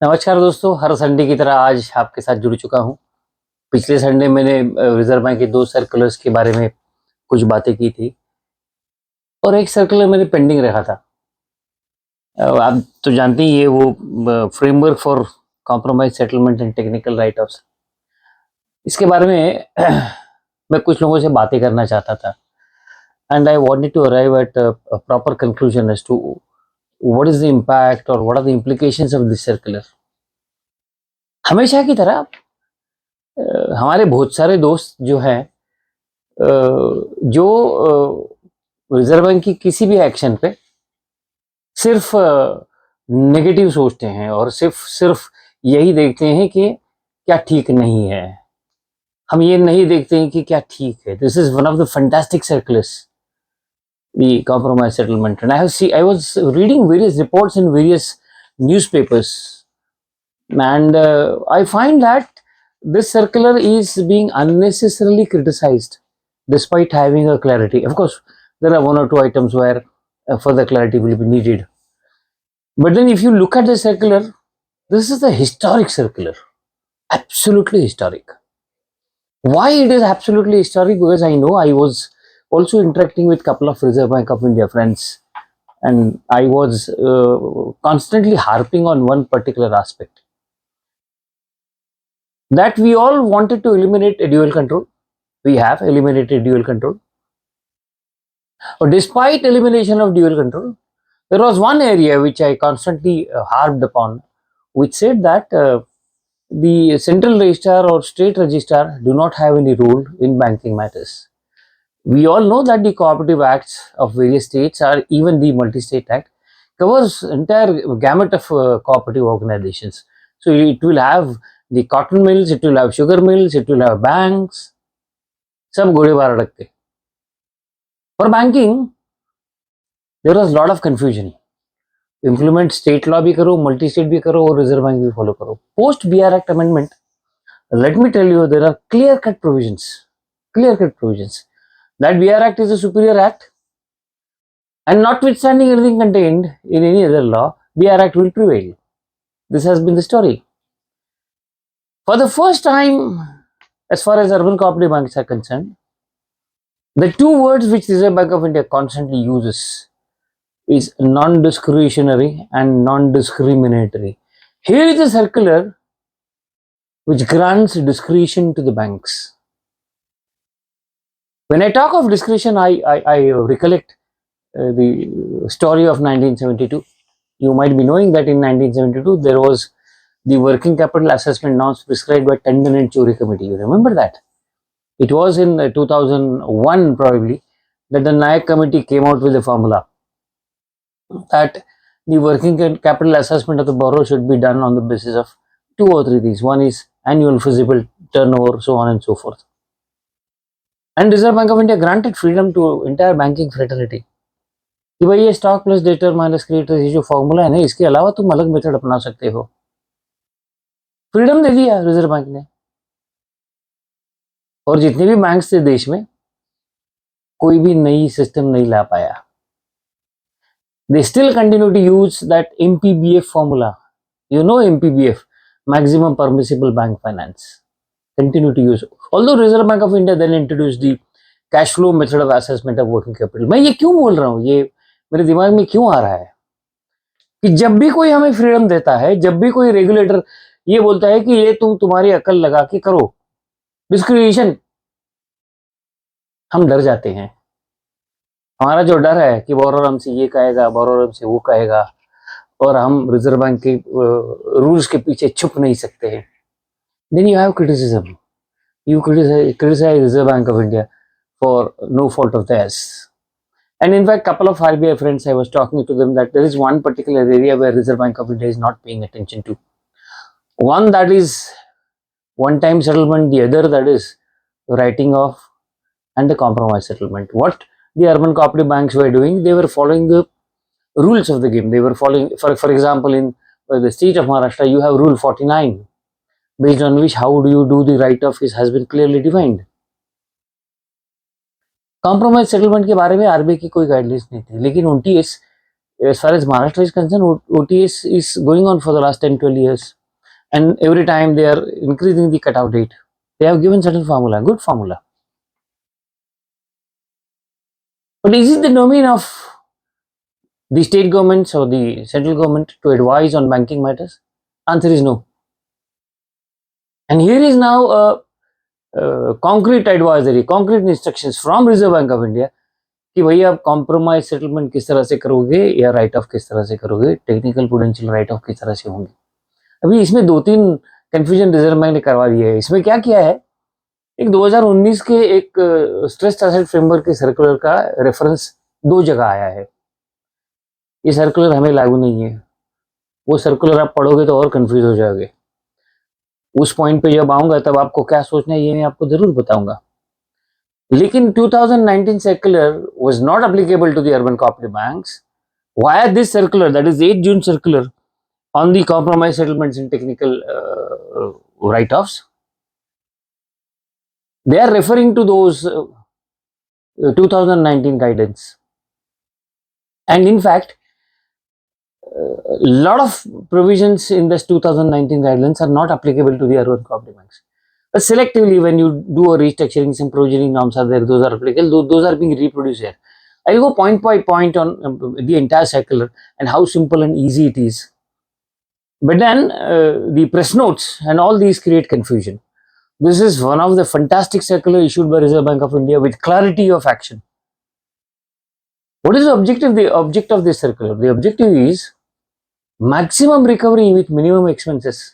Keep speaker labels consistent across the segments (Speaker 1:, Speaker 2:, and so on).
Speaker 1: नमस्कार दोस्तों, हर संडे की तरह आज आपके साथ जुड़ चुका हूँ। पिछले संडे मैंने रिजर्व बैंक के 2 सर्कुलर्स के बारे में कुछ बातें की थी और एक सर्कुलर मेरे पेंडिंग रखा था। आप तो जानते ही ये वो framework for compromise settlement and technical right offs, इसके बारे में मैं कुछ लोगों से बातें करना चाहता था and I wanted to arrive at a proper conclusion as to what is the impact और what are the implications of this circular. हमेशा की तरह हमारे बहुत सारे दोस्त जो हैं जो रिजर्व बैंक की किसी भी एक्शन पे सिर्फ नेगेटिव सोचते हैं और सिर्फ यही देखते हैं कि क्या ठीक नहीं है। हम ये नहीं देखते हैं कि क्या ठीक है। This is one of the fantastic circulars, the compromise settlement, and I was reading various reports in various newspapers, and I find that this circular is being unnecessarily criticized despite having a clarity. Of course, there are one or two items where further clarity will be needed, but then if you look at the circular, this is a historic circular, absolutely historic. Why it is absolutely historic? Because I know I was also interacting with couple of Reserve Bank of India friends, and I was constantly harping on one particular aspect, that we all wanted to eliminate a dual control. We have eliminated dual control. But despite elimination of dual control, there was one area which I constantly harped upon, which said that the central registrar or state registrar do not have any role in banking matters. We all know that the cooperative acts of various states, or even the multi-state act, covers entire gamut of cooperative organizations. So it will have the cotton mills, it will have sugar mills, it will have banks, सब घोड़े बार रखते. For banking, there was lot of confusion. Implement state law भी करो, multi-state भी करो और reserve bank भी follow करो. Post BR Act amendment, let me tell you, there are clear-cut provisions. Clear-cut provisions. That BR Act is a superior act, and notwithstanding anything contained in any other law, BR Act will prevail. This has been the story. For the first time, as far as urban cooperative banks are concerned, the two words which Reserve Bank of India constantly uses is non-discretionary and non-discriminatory. Here is a circular which grants discretion to the banks. When I talk of discretion, I recollect the story of 1972. You might be knowing that in 1972 there was the working capital assessment norms prescribed by Tandon and Choudhury committee. You remember that? It was in 2001 probably that the Nayak committee came out with a formula that the working capital assessment of the borrower should be done on the basis of 2 or 3 things. One is annual feasible turnover, so on and so forth. And Reserve Bank of India granted freedom to entire banking fraternity कि भाई ये stock plus debtor minus creditor ये जो formula है ना, इसके अलावा तुम अलग मेथड अपना सकते हो. फ्रीडम दे दिया रिजर्व बैंक ने. और जितने भी बैंक्स थे देश में, कोई भी नई सिस्टम नहीं ला पाया. They still continue to use that MPBF formula. You know MPBF, maximum permissible bank finance. Continue to use. Although Reserve Bank of India then introduced the cash flow method of assessment of working capital. मैं ये क्यों बोल रहा हूँ, ये मेरे दिमाग में क्यों आ रहा है कि जब भी कोई हमें फ्रीडम देता है, जब भी कोई रेगुलेटर ये बोलता है कि ये तुम तुम्हारी अकल लगा के करो डिस्क्रिशन, हम डर जाते हैं. हमारा जो डर है कि बोरोर हमसे ये कहेगा, बोरोर हमसे वो कहेगा, और हम रिजर्व बैंक के रूल्स के पीछे छुप नहीं सकते हैं. Then you have criticism. You criticize Reserve Bank of India for no fault of theirs. And in fact, couple of RBI friends, I was talking to them that there is one particular area where Reserve Bank of India is not paying attention to. One that is one-time settlement, the other that is writing off and the compromise settlement. What the urban cooperative banks were doing, they were following the rules of the game. They were following, for example, in the state of Maharashtra, you have Rule 49. Based on which how do you do the write-off has been clearly defined. Compromise settlement के बारे में RBI की कोई guidelines नहीं थी, लेकिन उनकी इस as far as Maharashtra is concerned, OTS is going on for the last 10-12 years, and every time they are increasing the cutout date. They have given certain formula, good formula. But is it the domain of the state governments or the central government to advise on banking matters? Answer is no. And here is now a concrete advisory, concrete instructions from Reserve Bank of India कि भैया आप compromise settlement किस तरह से करोगे या right of किस तरह से करोगे, टेक्निकल प्रूडेंशियल राइट ऑफ किस तरह से होंगे. अभी इसमें 2-3 कंफ्यूजन रिजर्व बैंक ने करवा दिया है. इसमें क्या किया है, एक 2019 के एक स्ट्रेस एसेट फ्रेमवर्क के सर्कुलर का रेफरेंस 2 जगह आया है. ये सर्कुलर हमें लागू नहीं है. वो सर्कुलर आप पढ़ोगे तो और कंफ्यूज हो जाओगे. उस पॉइंट पे जब आऊंगा तब आपको क्या सोचना है ये मैं आपको जरूर बताऊंगा. लेकिन 2019 circular was not applicable to the urban cooperative banks. Via this circular, that is 8 June circular on the compromise settlements and technical write-offs, they are referring to those 2019 guidance. And in fact, a lot of provisions in this 2019 guidelines are not applicable to the urban cooperative banks. But selectively, when you do a restructuring, some provisioning norms are there, those are applicable, those are being reproduced here. I will go point by point on the entire circular and how simple and easy it is. But then the press notes and all these create confusion. This is one of the fantastic circular issued by Reserve Bank of India with clarity of action. What is the objective? The object of this circular, the objective is maximum recovery with minimum expenses.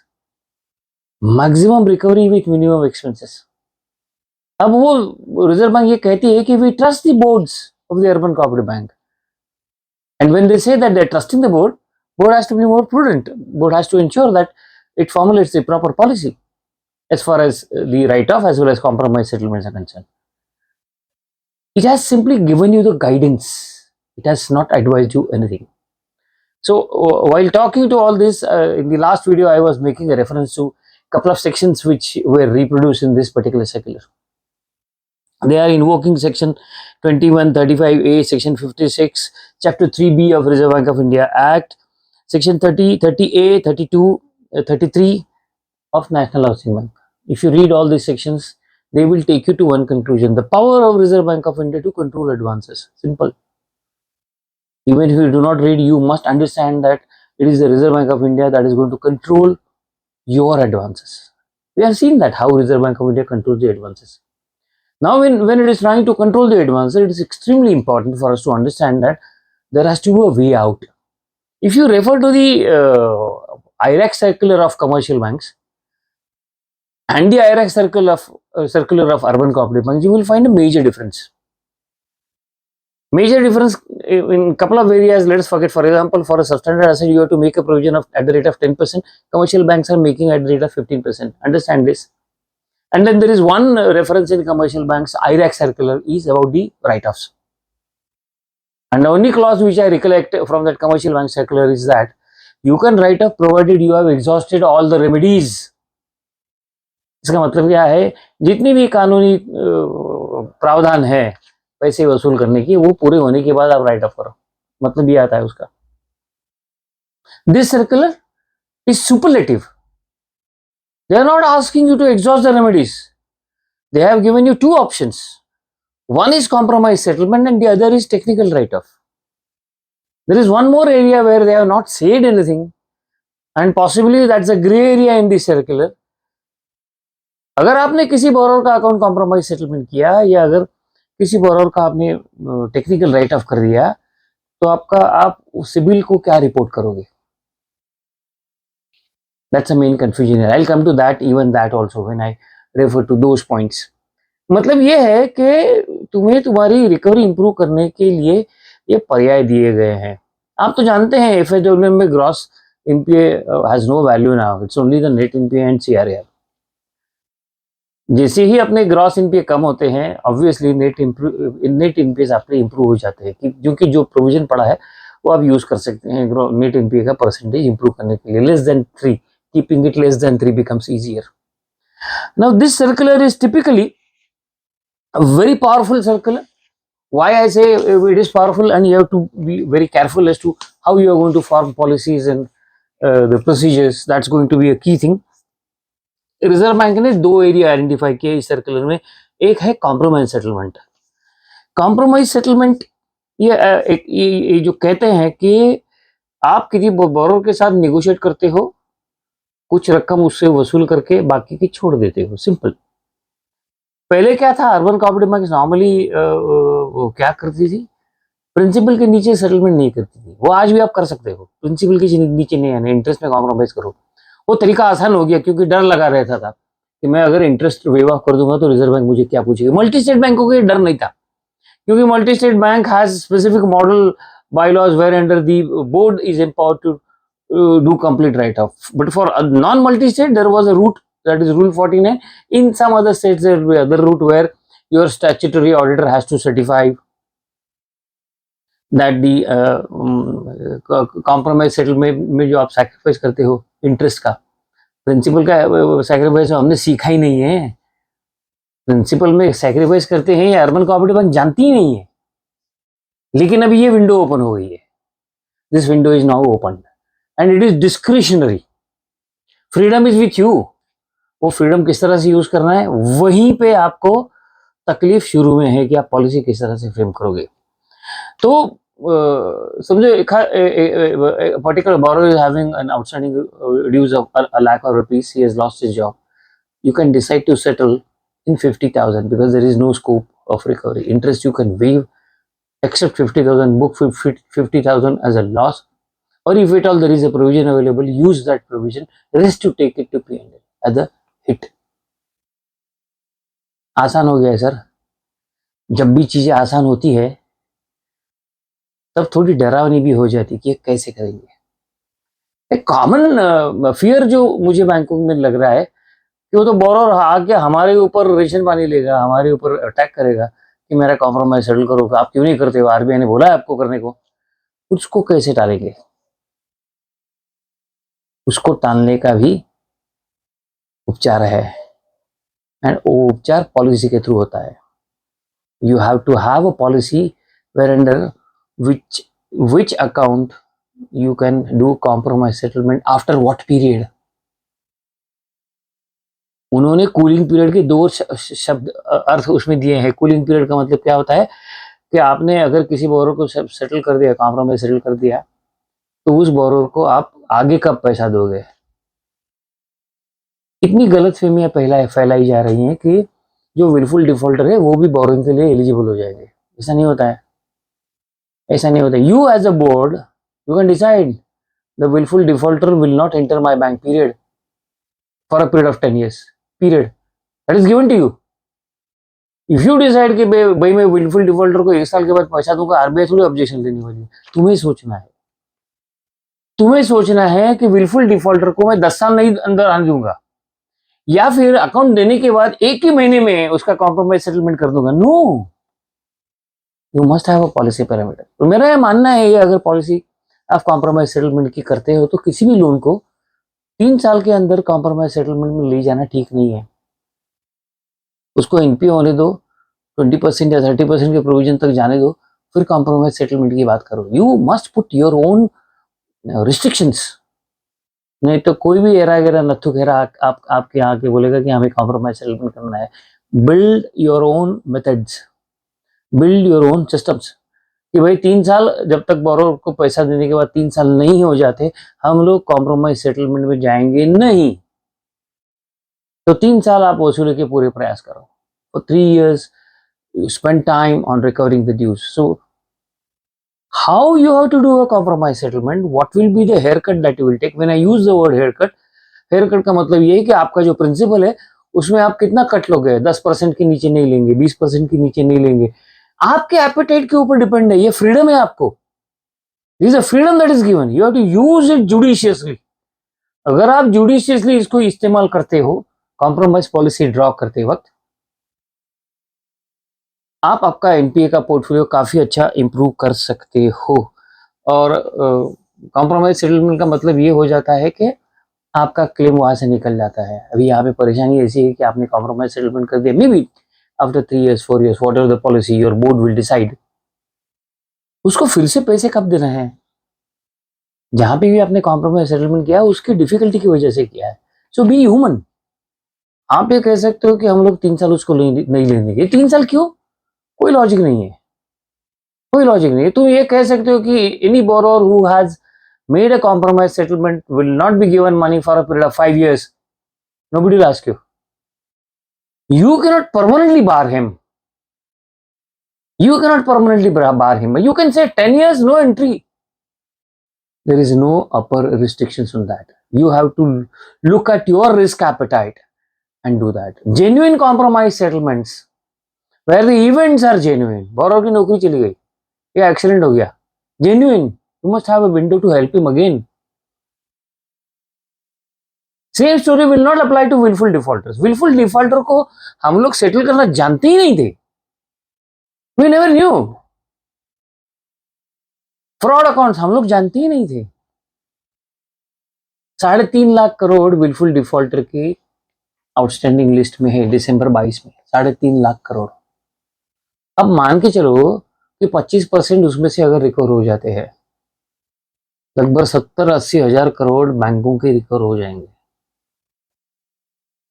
Speaker 1: Maximum recovery with minimum expenses. अब वो reserve bank ये कहती है कि we trust the boards of the urban cooperative bank, and when they say that they are trusting the board, board has to be more prudent. Board has to ensure that it formulates the proper policy as far as the write-off as well as compromise settlements are concerned. It has simply given you the guidance. It has not advised you anything. So while talking to all this, in the last video I was making a reference to couple of sections which were reproduced in this particular circular. They are invoking section 2135A, section 56, chapter 3B of Reserve Bank of India Act, section 30A, 32, 33 of National Housing Bank. If you read all these sections, they will take you to one conclusion: the power of Reserve Bank of India to control advances. Simple. Even if you do not read, you must understand that it is the Reserve Bank of India that is going to control your advances. We have seen that how Reserve Bank of India controls the advances. Now when it is trying to control the advances, it is extremely important for us to understand that there has to be a way out. If you refer to the IRAC circular of commercial banks and the IRAC circular of urban cooperative banks, you will find a major difference. Major difference in a couple of areas. Let us forget, for example, for a substandard asset, you have to make a provision of at the rate of 10%. Commercial banks are making at the rate of 15%. Understand this. And then there is one reference in commercial banks, IRAC circular, is about the write-offs. And the only clause which I recollect from that commercial bank circular is that you can write off provided you have exhausted all the remedies. इसका मतलब क्या है, जितनी भी कानूनी प्रावधान है पैसे वसूल करने की, वो पूरे होने के बाद आप राइट ऑफ करो. मतलब ये आता है उसका. This circular is superlative. They are not asking you to exhaust the remedies. They have given you 2 options. One is compromise settlement and the other is technical write-off. There is one more area where they have not said anything, and possibly that's a gray area in this circular. अगर आपने किसी borrower का account compromise settlement किया या अगर किसी borrower का आपने टेक्निकल राइट ऑफ कर दिया, तो आप सिबिल को क्या रिपोर्ट करोगे? That's the main confusion here. I'll come to that, even that also when I refer to those points. मतलब ये है कि तुम्हें तुम्हारी रिकवरी इंप्रूव करने के लिए ये पर्याय दिए गए हैं. आप तो जानते हैं एफएसडब्ल्यूएम में gross NPA has no value now, it's only the net NPA and CRR. जैसे ही अपने ग्रॉस एनपीए कम होते हैं, ऑब्वियसली नेट एनपीए आपके इंप्रूव हो जाते हैं, क्योंकि जो प्रोविजन पड़ा है वो आप यूज कर सकते हैं नेट एनपीए का परसेंटेज इंप्रूव करने के लिए. Less than 3, keeping it less than 3 becomes easier. Now this circular is typically a very powerful circular why I say it is powerful, and you have to be very careful as to how you are going to form policies and the procedures. That's going to be a key thing. Reserve bank ने दो area identify किए इस circular में. एक है compromise settlement. Compromise settlement ये जो कहते हैं कि आप किसी बोरोर के साथ नेगोशिएट करते हो, कुछ रकम उससे वसूल करके बाकी की छोड़ देते हो. सिंपल. पहले क्या था, अर्बन कोऑपरेटिव बैंक नॉर्मली क्या करती थी, प्रिंसिपल के नीचे सेटलमेंट नहीं करती थी. वो आज भी आप कर सकते हो, प्रिंसिपल के नीचे नहीं आने, इंटरेस्ट में कॉम्प्रोमाइज करो. वो तरीका आसान हो गया क्योंकि डर लगा रहता था कि मैं अगर इंटरेस्ट वेव ऑफ कर दूंगा तो रिजर्व बैंक मुझे क्या पूछेगी. मल्टी स्टेट बैंकों को डर नहीं था क्योंकि multi state bank has specific model bylaws where under the board is empowered to do complete write-off. But for a non-multi-state, there was a route, that is Rule 49. In some other states, there will be other route where your statutory auditor has to certify that the compromise settlement में जो आप sacrifice करते हो interest का, principal का sacrifice हमने सीखा ही नहीं है. प्रिंसिपल में sacrifice करते हैं, अर्बन कोऑपरेटिव बैंक जानती ही नहीं है. लेकिन अभी ये विंडो ओपन हो गई है. This window is now open and it is discretionary. Freedom is with you. वो फ्रीडम किस तरह से यूज करना है, वहीं पे आपको तकलीफ शुरू में है कि आप पॉलिसी किस तरह से फ्रेम करोगे. तो समझो particular borrower is having an outstanding dues of a lakh of rupees. He has lost his job. You can decide to settle in 50,000 because there is no scope of recovery. Interest you can waive, accept 50,000, book 50,000 as a loss, or if at all there is a provision available, use that provision, rest to take it to P&L as a hit. आसान हो गया है sir. जब भी चीजें आसान होती है तब थोड़ी डरावनी भी हो जाती कि ये कैसे करेंगे. एक कॉमन फियर जो मुझे बैंकों में लग रहा है कि वो तो बोरोर आके हमारे ऊपर रेशन पानी लेगा, हमारे ऊपर अटैक करेगा कि मेरा कॉम्प्रोमाइज सेटल करो. आप क्यों नहीं करते हो, आरबीआई ने बोला है आपको करने को. उसको कैसे टालेंगे, उसको टालने का भी उपचार है एंड वो उपचार पॉलिसी के थ्रू होता है. You have to have a policy where under which account you can do compromise settlement after what period. उन्होंने कूलिंग पीरियड के दो शब्द अर्थ उसमें दिए हैं. कूलिंग पीरियड का मतलब क्या होता है कि आपने अगर किसी बोरोर को सेटल कर दिया, कॉम्प्रोमाइज सेटल कर दिया, तो उस बोरोर को आप आगे कब पैसा दोगे. इतनी गलतफहमियां फैलाई जा रही हैं कि जो विलफुल डिफॉल्टर है वो भी बोरोइंग के लिए एलिजिबल हो जाएंगे. ऐसा नहीं होता है, ऐसा नहीं होता. You as a board you can decide the wilful defaulter will not enter my bank period for a period of 10 years. Period. That is given to you. If you decide कि भाई मैं विलफुल डिफॉल्टर को 1 साल के बाद पैसा दूंगा, RBI थोड़ी ऑब्जेक्शन देने वाली है. तुम्हें सोचना है, तुम्हें सोचना है कि विलफुल डिफॉल्टर को मैं 10 साल नहीं अंदर आने दूंगा या फिर अकाउंट देने के बाद 1 ही महीने में उसका कॉम्प्रोमाइज सेटलमेंट कर दूंगा. No, you must have a policy parameter. तो मेरा यह मानना है ये अगर पॉलिसी आप कॉम्प्रोमाइज सेटलमेंट की करते हो तो किसी भी लोन को 3 साल के अंदर कॉम्प्रोमाइज सेटलमेंट में ले जाना ठीक नहीं है. उसको एनपीए होने दो, 20% या 30% के प्रोविजन तक जाने दो, फिर कॉम्प्रोमाइज सेटलमेंट की बात करो. You must put your own restrictions. नहीं तो कोई भी एरा गेरा नत्थु खेरा आपके यहाँ के बोलेगा कि हमें कॉम्प्रोमाइज सेटलमेंट करना है. Build your own methods, build your own systems कि भाई 3 साल जब तक बोरोर को पैसा देने के बाद 3 साल नहीं हो जाते, हम लोग कॉम्प्रोमाइज सेटलमेंट में जाएंगे नहीं. तो 3 साल आप वसूली के पूरे प्रयास करो. For 3 years you spend time on recovering the dues. So how you have to do a compromise settlement, what will be the haircut that you will take. When I use the word haircut, haircut का मतलब ये है कि आपका जो principal है उसमें आप कितना कट लोगे. 10% के नीचे नहीं लेंगे, 20% के नीचे नहीं लेंगे. आपके एपेटाइट के ऊपर डिपेंड है. ये फ्रीडम है आपको. This is a freedom that is given. You have to use it judiciously. अगर आप जुडिशियसली इसको इस्तेमाल करते हो कॉम्प्रोमाइज पॉलिसी ड्रॉ करते वक्त, आप आपका एनपीए का पोर्टफोलियो काफी अच्छा इंप्रूव कर सकते हो. और कॉम्प्रोमाइज सेटलमेंट का मतलब ये हो जाता है कि आपका क्लेम वहां से निकल जाता है. अभी यहाँ पे परेशानी ऐसी है कि आपने कॉम्प्रोमाइज सेटलमेंट कर दिया, may be after 3 years 4 years what ever the policy your board will decide, उसको फिर से पैसे कब देना है? जहां पे भी आपने कॉम्प्रोमाइज सेटलमेंट किया उसकी डिफिकल्टी की वजह से किया है। सो बी ह्यूमन। आप ये कह सकते हो कि हम लोग 3 साल उसको नहीं लेने देंगे। 3 साल क्यों? कोई लॉजिक नहीं है, कोई लॉजिक नहीं है। तुम ये कह सकते हो कि any borrower who has made a compromise settlement will not be given money for a period of 5 years. Nobody will ask you. You cannot permanently bar him. You cannot permanently bar him. You can say 10 years, no entry. There is no upper restrictions on that. You have to look at your risk appetite and do that. Genuine compromise settlements where the events are genuine. Borrower की नौकरी चली गई या accident हो गया, genuine. You must have a window to help him again. Same story will not apply to wilful defaulters. Wilful defaulter को हम लोग सेटल करना जानते ही नहीं थे। We never knew. Fraud accounts हम लोग जानते ही नहीं थे। 3.5 लाख करोड़ विलफुल डिफॉल्टर की आउटस्टैंडिंग लिस्ट में है दिसंबर 22 में। 3.5 लाख करोड़। अब मान के चलो कि 25% उसमें से अगर रिकवर हो जाते हैं, लगभग 70-80 हजार करोड़ बैंकों के रिकवर हो जाएंगे।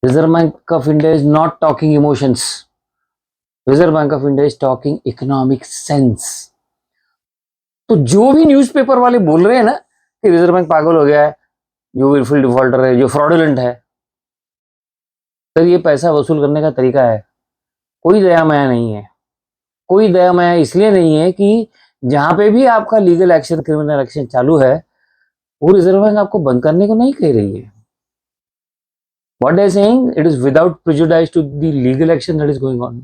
Speaker 1: Reserve Bank of India is not talking emotions. Reserve Bank of India is talking economic sense. तो जो भी न्यूज़पेपर वाले बोल रहे हैं ना कि रिजर्व बैंक पागल हो गया है, जो विलफुल डिफॉल्टर है, जो फ्रॉडुलेंट है, तो ये पैसा वसूल करने का तरीका है। कोई दया माया नहीं है। कोई दया माया इसलिए नहीं है कि जहां पे भी आपका लीगल एक्शन, क्रिमिनल एक्शन चालू है, वो रिजर्व बैंक आपको बंद करने को नहीं कह रही है। What they are saying, it is without prejudice to the legal action that is going on.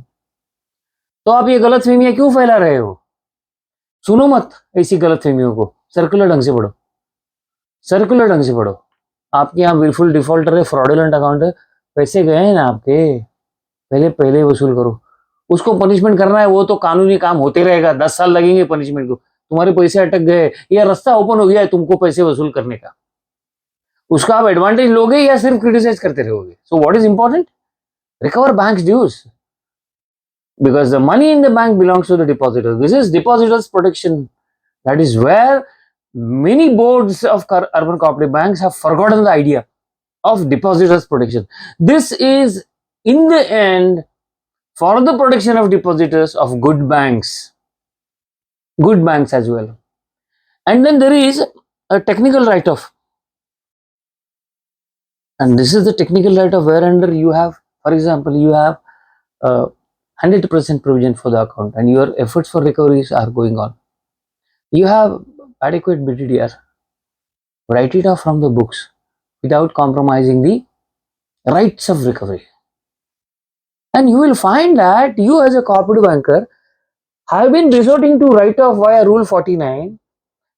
Speaker 1: तो आप ये गलत फहमियां क्यों फैला रहे हो? सुनो मत ऐसी गलत फहमियों को। सर्कुलर ढंग से पढ़ो, सर्कुलर ढंग से पढ़ो। आपके यहाँ विलफुल डिफॉल्टर है, फ्रॉडुलेंट अकाउंट है, पैसे गए हैं ना आपके, पहले वसूल करो। उसको पनिशमेंट करना है वो तो कानूनी काम होते रहेगा। 10 साल लगेंगे पनिशमेंट को। तुम्हारे पैसे अटक गए या रास्ता ओपन हो गया है तुमको पैसे वसूल करने का, उसका आप एडवांटेज लोगे या सिर्फ क्रिटिसाइज करते रहोगे? So what is important? Recover banks dues, because the money in the bank belongs to the depositor. This is depositors protection. That is where many boards of urban cooperative banks have forgotten the idea of depositors protection. This is in the end for the protection of depositors of good banks as well. And then there is a technical write-off, and this is the technical write-off where under you have, for example, you have 100% provision for the account and your efforts for recoveries are going on. You have adequate BTDR. Write it off from the books without compromising the rights of recovery. And you will find that you as a cooperative banker have been resorting to write off via Rule 49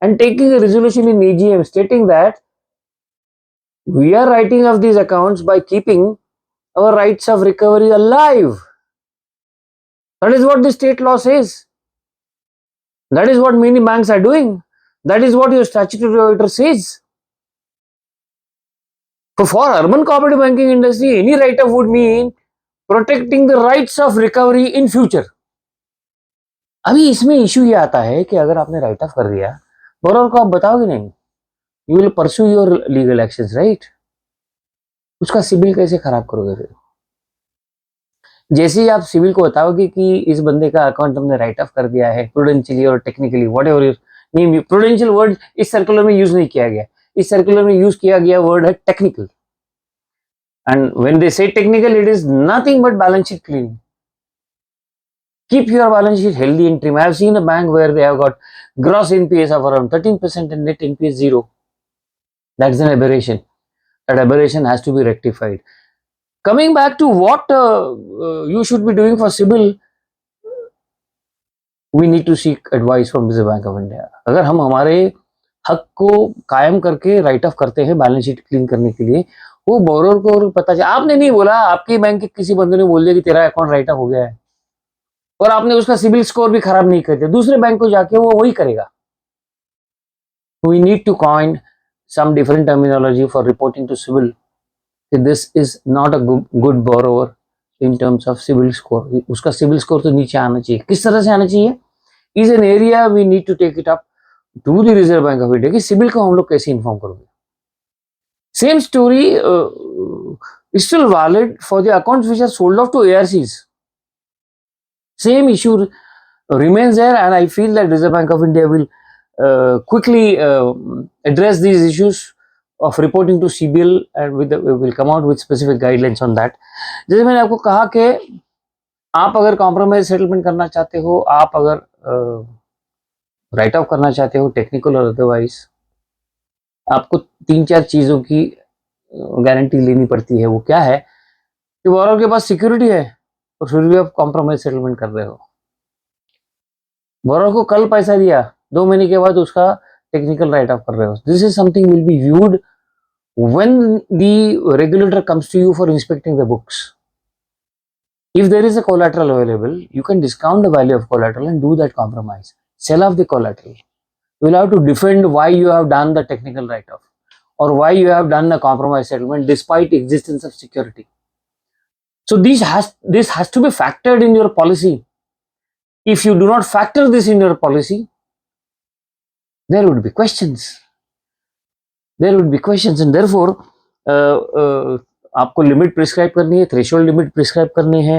Speaker 1: and taking a resolution in AGM stating that we are writing off these accounts by keeping our rights of recovery alive. That is what the state law says. That is what many banks are doing. That is what your statutory auditor says. So for urban cooperative banking industry, any write-off would mean protecting the rights of recovery in future. अभी इसमें issue ये आता है कि अगर आपने right of कर दिया, बोरोवर को आप बताओगे नहीं, you will pursue your legal actions, right? उसका सिविल कैसे खराब करोगे फिर? जैसे ही आप सिविल को बताओगे कि इस बंदे का अकाउंट हमने राइट ऑफ कर दिया है प्रूडेंशियली और technically, what ever your name, prudential word इस सर्कुलर में यूज नहीं किया गया। इस सर्कुलर में यूज किया गया वर्ड है technical, and when they say technical, it is nothing but balance sheet cleaning. Keep your balance sheet healthy and trim. I have seen a bank where they have got gross NPAs of around 13% and net NPA 0. That's an aberration. That aberration has to be rectified. Coming back to what you should be doing for CIBIL, we need to seek advice from Reserve Bank of India. अगर हम हमारे हक को कायम करके right of करते हैं balance sheet clean करने के लिए, वो बोरोवर को पता चला, आपने नहीं बोला, आपके बैंक के किसी बंदे ने बोल दिया कि तेरा अकाउंट राइट ऑफ हो गया है और आपने उसका सिविल स्कोर भी खराब नहीं कर दिया, दूसरे बैंक को जाके वो वही करेगा। We need to coin some different terminology for reporting to CIBIL. This is not a good borrower, in terms of CIBIL score, उसका सिविल स्कोर तो नीचे आना चाहिए। किस तरह से आना चाहिए, is an area we need to take it up to the Reserve Bank of India कि सिविल को हम लोग कैसे इन्फॉर्म करोगे। Same story is still valid for the accounts which are sold off to ARCs. Same issue remains there, and I feel that Reserve Bank of India will quickly address these issues of reporting to CBL and will come out with specific guidelines on that. जैसे मैंने आपको कहा कि आप अगर compromise settlement करना चाहते हो, आप अगर राइट ऑफ करना चाहते हो टेक्निकल और अदरवाइज, आपको 3-4 चीज़ों की गारंटी लेनी पड़ती है। वो क्या है कि बोरोर के पास सिक्योरिटी है और फिर भी आप कॉम्प्रोमाइज सेटलमेंट कर रहे हो। बोरोर को कल पैसा दिया, 2 महीने के बाद उसका टेक्निकल राइट ऑफ कर रहे हो। This is something will be viewed when the regulator comes to you for inspecting the books. If there is a collateral available, you can discount the value of collateral and do that compromise. Sell off the collateral. You will have to defend why you have done the technical write-off or why you have done a compromise settlement despite existence of security. So this has to be factored in your policy. If you do not factor this in your policy, there would be questions. And therefore आपको limit prescribe करनी है, threshold limit prescribe करनी है,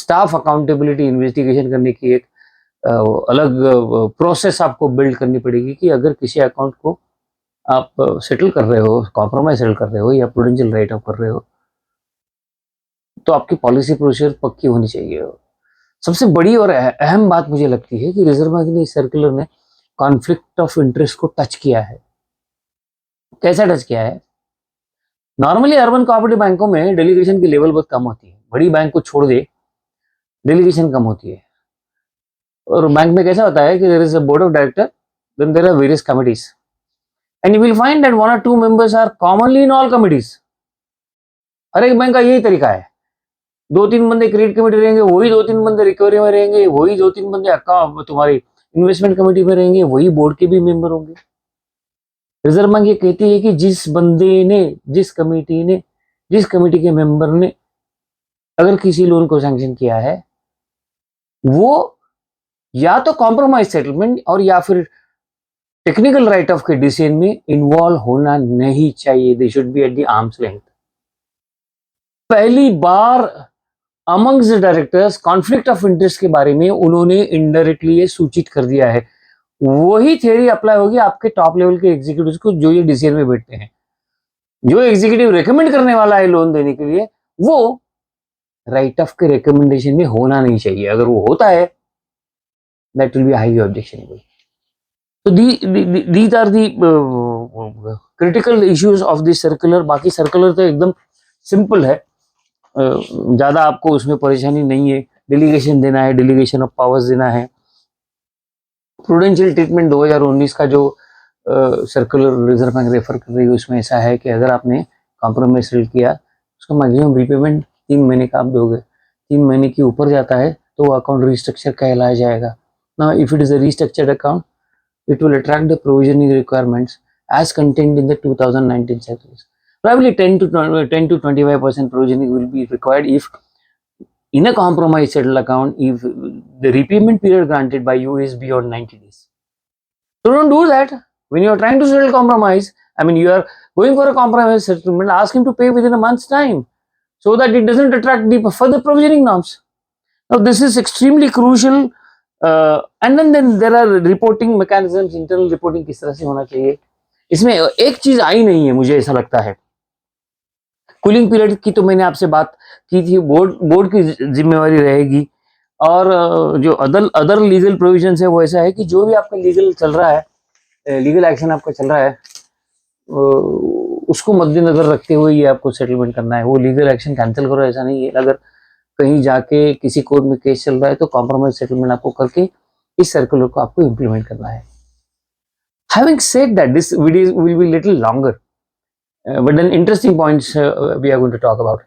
Speaker 1: staff accountability investigation करने की एक अलग process आपको बिल्ड करनी पड़ेगी कि अगर किसी अकाउंट को आप सेटल कर रहे हो, कॉम्प्रोमाइज सेटल कर रहे हो या प्रूडेंशियल राइट ऑफ कर रहे हो, तो आपकी पॉलिसी प्रोसीजर पक्की होनी चाहिए। सबसे बड़ी और अहम बात मुझे लगती है कि रिजर्व बैंक ने इस सर्कुलर में कॉन्फ्लिक्ट ऑफ इंटरेस्ट को टच किया है। कैसे टच किया है? नॉर्मली अर्बन कोऑपरेटिव बैंकों में डेलीगेशन की लेवल बहुत कम होती है, बड़ी बैंक को छोड़ दे डेलीगेशन कम होती है। और बैंक में कैसा होता है कि there is a board of director, then there are various committees and you will find that 1 or 2 members are commonly in all committees. हर एक बैंक का यही तरीका है, 2-3 बंदे क्रेडिट कमेटी रहेंगे, वही 2-3 बंदे रिकवरी में रहेंगे, वही 2-3 बंदे तुम्हारी इन्वेस्टमेंट कमेटी में रहेंगे, वही बोर्ड के भी मेंबर होंगे। रिजर्व बैंक ये कहती है कि जिस बंदे ने, जिस कमेटी के मेंबर ने अगर किसी लोन को सैंक्शन किया है, वो या तो कॉम्प्रोमाइज सेटलमेंट और या फिर टेक्निकल राइट ऑफ के डिसीजन में इन्वॉल्व होना नहीं चाहिए। They should be at the arms length. पहली बार amongst the directors conflict of interest के बारे में उन्होंने इनडायरेक्टली ये सूचित कर दिया है। वही थ्योरी अप्लाई होगी आपके टॉप लेवल के एग्जीक्यूटिव्स को जो ये डिसीजन में बैठते हैं। जो एग्जीक्यूटिव रेकमेंड करने वाला है लोन देने के लिए, वो राइट ऑफ के रिकमेंडेशन में होना नहीं चाहिए। अगर वो होता है, that will be highly objectionable. तो these are the critical issues of this circular। बाकी सर्कुलर तो एकदम सिंपल है, ज़्यादा आपको उसमें परेशानी नहीं है। डेलीगेशन देना है, डेलीगेशन ऑफ पावर्स देना है। प्रूडेंशियल ट्रीटमेंट 2019 का जो सर्कुलर रिजर्व बैंक रेफर कर रही है, उसमें ऐसा है कि अगर आपने कॉम्प्रोमाइज सेटल किया, उसका मैक्सिमम रिपेमेंट 3 महीने का आप दोगे। 3 महीने के ऊपर जाता है तो वो अकाउंट रिस्ट्रक्चर कहलाया जाएगा। Now if it is a restructured account, it will attract the provisioning requirements as contained in the 2019 circulars. Probably 10 to 25% provisioning will be required if in a compromised settled account, if the repayment period granted by you is beyond 90 days. So don't do that. When you are trying to settle compromise, I mean you are going for a compromise settlement, ask him to pay within a month's time so that it doesn't attract the further provisioning norms. Now this is extremely crucial. And then there are reporting mechanisms. Internal reporting किस तरह से होना चाहिए, इसमें एक चीज आई नहीं है, मुझे ऐसा लगता है। कूलिंग पीरियड की तो मैंने आपसे बात की थी, बोर्ड की जिम्मेवारी रहेगी। और जो अदर लीगल प्रोविजंस है वो ऐसा है कि जो भी आपका लीगल चल रहा है, लीगल एक्शन आपका चल रहा है, उसको मद्देनजर रखते हुए ये आपको सेटलमेंट करना है। वो लीगल एक्शन कैंसिल करो ऐसा नहीं है। अगर कहीं जाके किसी कोर्ट में केस चल रहा है तो कॉम्प्रोमाइज सेटलमेंट आपको करके इस सर्कुलर को आपको इंप्लीमेंट करना है। Having said that, this video will be little longer, but then interesting points we are going to talk about.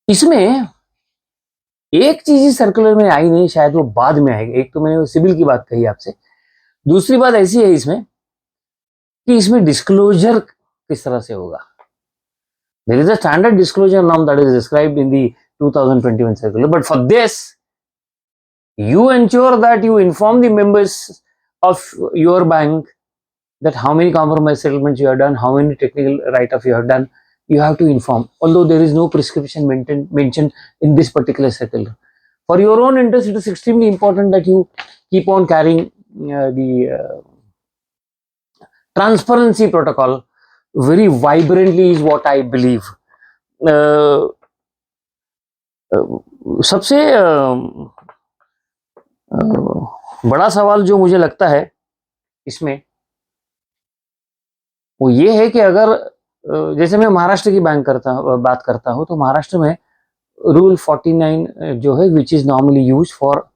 Speaker 1: इसमें एक चीज इस सर्कुलर में आई नहीं, शायद वो बाद में आएगी। एक तो मैंने सिविल की बात कही आपसे, दूसरी बात ऐसी है इसमें कि इसमें डिस्क्लोजर किस तरह से होगा। There is a standard disclosure norm that is described in the 2021 circular, but for this you ensure that you inform the members of your bank that how many compromise settlements you have done, how many technical write-off you have done. You have to inform, although there is no prescription mentioned in this particular circular. For your own interest, it is extremely important that you keep on carrying the transparency protocol very vibrantly is what I believe. सबसे बड़ा सवाल जो मुझे लगता है इसमें वो ये है कि अगर जैसे मैं महाराष्ट्र की बात करता हूँ, तो महाराष्ट्र में रूल 49 जो है which is normally use for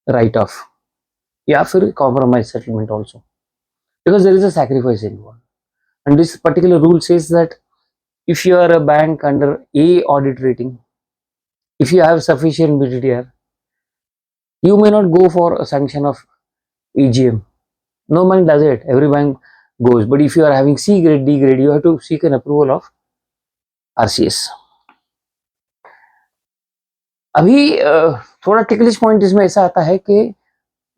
Speaker 1: write off या फिर compromise settlement also, because there is a sacrifice involve, and this particular rule says that if you are a bank under A audit rating, if you have sufficient BTTR, you may not go for a sanction of AGM. No bank does it, every bank goes. But if you are having C grade, D grade, you have to seek an approval of RCS. अभी थोड़ा ticklish point इसमें ऐसा आता है कि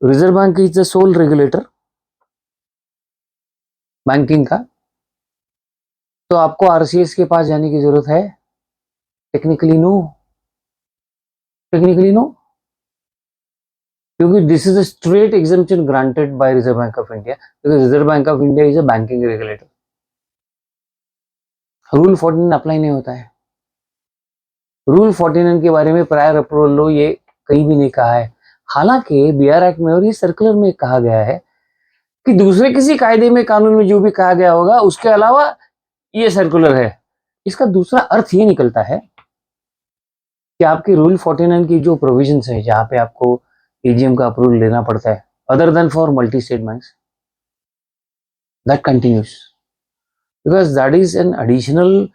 Speaker 1: Reserve Bank is the sole regulator banking का, तो आपको आरसीएस के पास जाने की जरूरत है? टेक्निकली नो, क्योंकि this is a straight exemption granted by reserve Bank of India, because reserve Bank of India is a banking regulator. Rule 49 apply नहीं होता है. रूल 49 के बारे में प्रायर अप्रूवल लो ये कहीं भी नहीं कहा है. हालांकि बीआर एक्ट में और ये सर्कुलर में कहा गया है कि दूसरे किसी कायदे में, कानून में जो भी कहा गया होगा उसके अलावा ये सर्कुलर है. इसका दूसरा अर्थ ये निकलता है कि आपके रूल 49 की जो प्रोविजंस है जहां पे आपको एजीएम का अप्रूवल लेना पड़ता है, other than for multi state banks, that continues, because that is an additional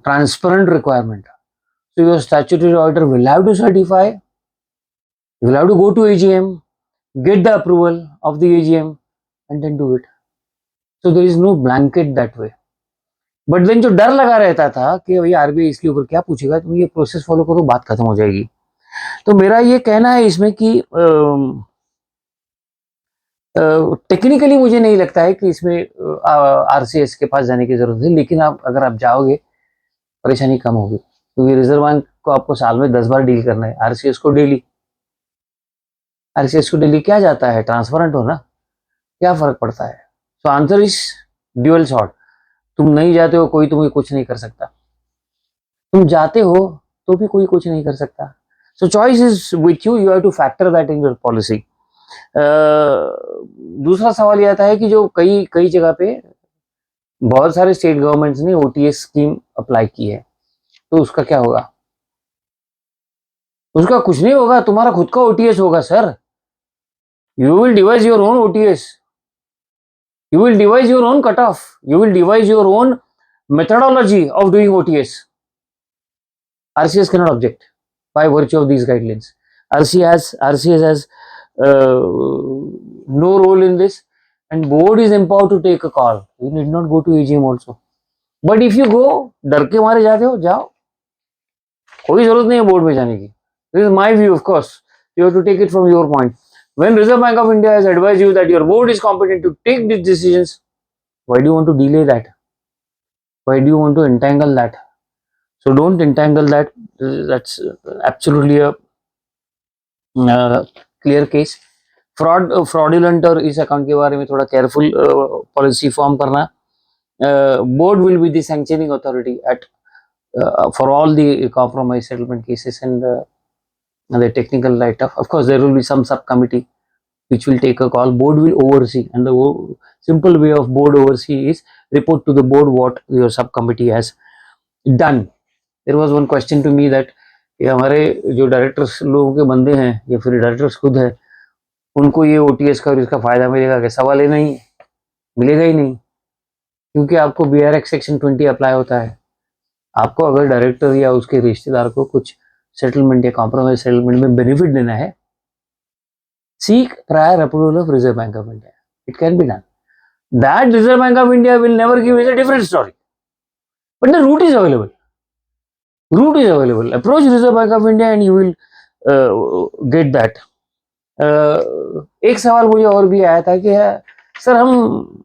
Speaker 1: transparent requirement. So your statutory auditor will have to certify, you will have to go to AGM, get the approval of the AGM and then do it. So there is no blanket that way. But then जो डर लगा रहता था कि भाई RBI इसके ऊपर क्या पूछेगा, तुम ये प्रोसेस फॉलो करो, बात खत्म हो जाएगी. तो मेरा ये कहना है इसमें कि टेक्निकली मुझे नहीं लगता है कि इसमें आरसीएस के पास जाने की जरूरत है, लेकिन अगर आप जाओगे परेशानी कम होगी, क्योंकि रिजर्व बैंक को आपको साल में 10 बार डील करना है, आरसीएस को डेली क्या जाता है, ट्रांसपेरेंट हो ना, क्या फर्क पड़ता है. So answer is dual shot. तुम नहीं जाते हो, कोई तुम्हें कुछ नहीं कर सकता. तुम जाते हो तो भी कोई कुछ नहीं कर सकता. सो choice is with you, you have two factor that in your policy. दूसरा सवाल यह आता है कि जो कई जगह पे बहुत सारे स्टेट गवर्नमेंट्स ने ओटीएस स्कीम अप्लाई की है, तो उसका क्या होगा? उसका कुछ नहीं होगा, तुम्हारा खुद का ओटीएस होगा sir. You will devise your own OTS, you will devise your own cut off, you will devise your own methodology of doing OTS. RCS cannot object by virtue of these guidelines. RCS has no role in this, and board is empowered to take a call. You need not go to AGM also. But if you go, डर के मारे जाते हो, जाओ, कोई जरूरत नहीं है बोर्ड में जाने की. This is my view, of course. You have to take it from your point. When Reserve Bank of India has advised you that your board is competent to take these decisions, why do you want to delay that? Why do you want to entangle that? So don't entangle that. That's absolutely a clear case. Fraudulent और इस account के बारे में थोड़ा careful policy form करना. Board will be the sanctioning authority at for all the compromise settlement cases and the technical write-off. Of course, there will be some subcommittee which will take a call. Board will oversee, and the simple way of board oversee is report to the board what your subcommittee has done. There was one question to me that हमारे जो directors लोगों के बंदे हैं या फिर directors खुद है, उनको ये ओटीएस का और इसका फायदा मिलेगा? क्या सवाल है, नहीं मिलेगा ही नहीं, क्योंकि आपको बीआर सेक्शन 20 अप्लाई होता है. आपको अगर डायरेक्टर या उसके रिश्तेदार को कुछ सेटलमेंट या कॉम्प्रोमाइज सेटलमेंट में बेनिफिट देना है, seek prior approval of Reserve Bank of India. It can be done. That Reserve Bank of India will never give is a different story. but the route is available. Route is available. Approach Reserve Bank of India and you will get that. एक सवाल मुझे और भी आया था कि sir हम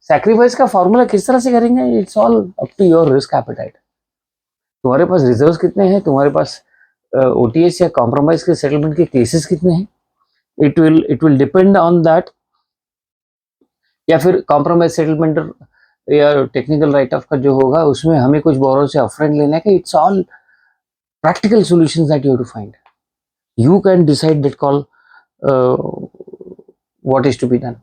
Speaker 1: sacrifice का फॉर्मूला किस तरह से करेंगे? It's all up to your risk appetite. तुम्हारे पास रिजर्व्स कितने हैं, तुम्हारे पास ओटीएस या कॉम्प्रोमाइज के सेटलमेंट के केसेस कितने हैं, it will depend on that. या फिर कॉम्प्रोमाइज सेटलमेंट या टेक्निकल राइट ऑफ का जो होगा उसमें हमें कुछ बोरो से ऑफरेंट लेना है. कि it's all practical solutions that you have to find. You can decide that call what is to be done.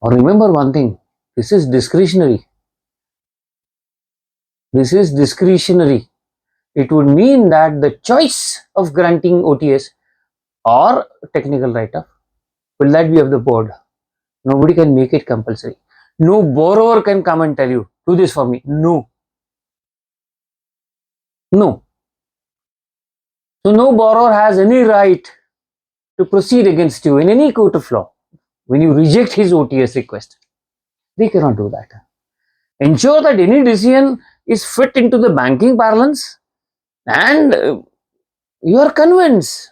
Speaker 1: Or remember one thing, this is discretionary. This is discretionary. It would mean that the choice of granting OTS or technical write-off will that be of the board. Nobody can make it compulsory. No borrower can come and tell you, do this for me. No. No. So no borrower has any right to proceed against you in any court of law when you reject his OTS request. They cannot do that. Ensure that any decision is fit into the banking parlance and you are convinced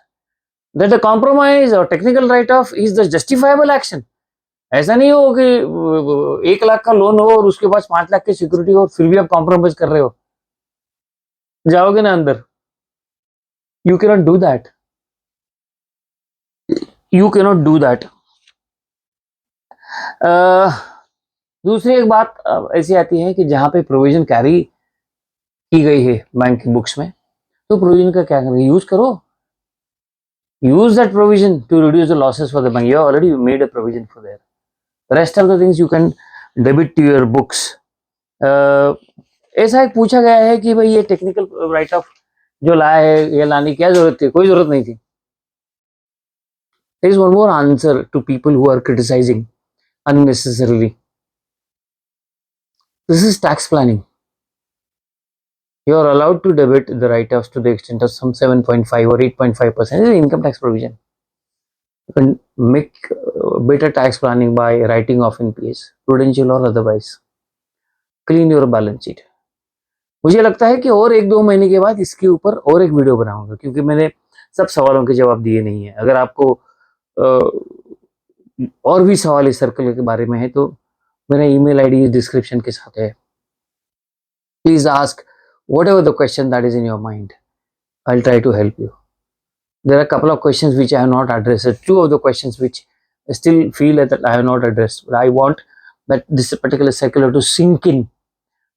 Speaker 1: that the compromise or technical write-off is the justifiable action. ऐसा नहीं हो कि 1 लाख का loan हो और उसके पास 5 लाख की security हो और फिर भी आप कॉम्प्रोमाइज कर रहे हो, जाओगे ना अंदर. You cannot do that. You cannot do that. दूसरी एक बात ऐसी आती है कि जहां पे प्रोविजन कैरी की गई है बैंक की बुक्स में, तो प्रोविजन का क्या करें? यूज करो. Use that provision to reduce the losses for the bank. You have already made a provision for that. The rest of the things you can debit to your books. ऐसा एक पूछा गया है कि भाई ये टेक्निकल राइट ऑफ जो लाया है ये लाने की क्या जरूरत थी? कोई जरूरत नहीं थी. There is one more answer to people who are criticizing unnecessarily. This is tax planning. You are allowed to debit the write-offs to the extent of some 7.5 or 8.5%. This is income tax provision. You can make better tax planning by writing off NPAs, prudential or otherwise. Clean your balance sheet. मुझे लगता है कि और 1-2 महीने के बाद इसके ऊपर और एक वीडियो बनाऊंगा, क्योंकि मैंने सब सवालों के जवाब दिए नहीं है. अगर आपको और भी सवाल इस सर्कल के बारे में है तो मेरा ईमेल आईडी डिस्क्रिप्शन के साथ है. Please ask whatever the question that is in your mind. I'll try to help you. There are a couple of questions which I have not addressed. 2 of the questions which I still feel that I have not addressed. But I want that this particular circular to sink in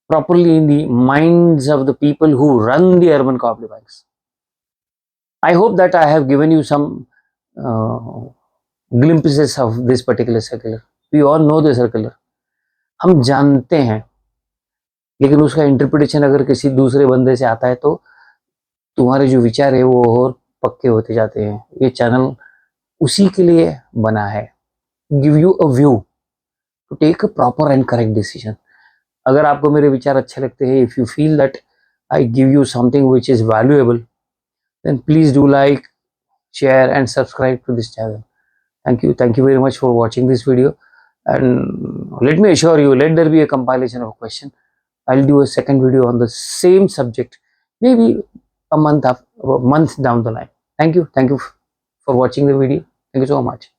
Speaker 1: properly in the minds of the people who run the urban cooperative banks. I hope that I have given you some glimpses of this particular circular. We all know the circular. हम जानते हैं, लेकिन उसका interpretation अगर किसी दूसरे बंदे से आता है तो तुम्हारे जो विचार है वो और पक्के होते जाते हैं. ये चैनल उसी के लिए बना है, give you a view to take a proper and correct decision. अगर आपको मेरे विचार अच्छे लगते हैं, if you feel that I give you something which is valuable, then please do like, share and subscribe to this channel. Thank you very much for watching this video, and let me assure you, let there be a compilation of question. I'll do a second video on the same subject, maybe a month down the line. Thank you for watching the video. Thank you so much.